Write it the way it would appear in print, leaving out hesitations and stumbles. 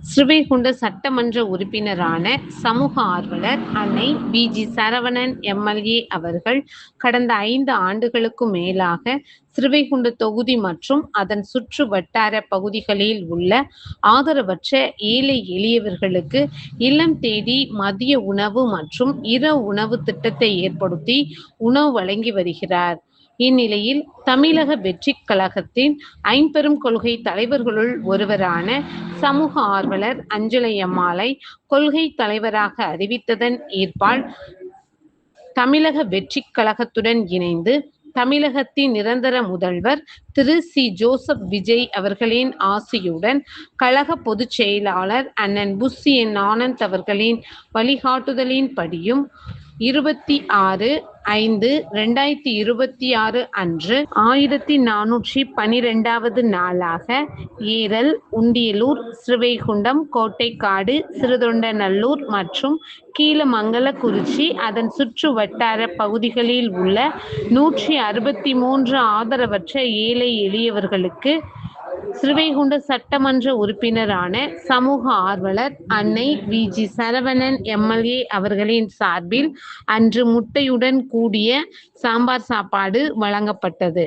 ஸ்ரீவைகுண்ட சட்டமன்ற உறுப்பினரான சமூக ஆர்வலர் அன்னை வி.ஜி. சரவணன் எம்.எல்.ஏ. அவர்கள் கடந்த 5 ஆண்டுகளுக்கு மேலாக ஸ்ரீவைகுண்ட தொகுதி மற்றும் அதன் சுற்று வட்டார பகுதிகளில் உள்ள ஆதரவற்ற ஏழை எளியவர்களுக்கு இல்லம் தேடி மதிய உணவு மற்றும் இரவு உணவு திட்டத்தை ஏற்படுத்தி உணவு வழங்கி வருகிறார். இந்நிலையில் தமிழக வெற்றிக் கழகத்தின் ஐம்பெரும் கொள்கை தலைவர்களுள் ஒருவரான சமூக ஆர்வலர் அஞ்சலையம்மாளை கொள்கை தலைவராக அறிவித்ததன் ஈர்ப்பால் தமிழக வெற்றிக் கழகத்துடன் இணைந்து தமிழகத்தின் நிரந்தர முதல்வர் திரு சி. ஜோசப் விஜய் அவர்களின் ஆசியுடன் கழக பொதுச் செயலாளர் அண்ணன் புஷி என். ஆனந்த் அவர்களின் வழிகாட்டுதலின்படியும் 26/5/2026 அன்று 1412வது நாளாக ஏரல், உண்டியலூர், ஸ்ரீவைகுண்டம், கோட்டைக்காடு, சிறுதொண்டநல்லூர் மற்றும் கீழமங்கலக்குறிச்சி அதன் சுற்று வட்டார பகுதிகளில் உள்ள 163 ஆதரவற்ற ஏழை எளியவர்களுக்கு ஸ்ரீவைகுண்ட சட்டமன்ற உறுப்பினரான சமூக ஆர்வலர் அன்னை வி.ஜி. சரவணன் எம்.எல்.ஏ. அவர்களின் சார்பில் அன்று முட்டையுடன் கூடிய சாம்பார் சாப்பாடு வழங்கப்பட்டது.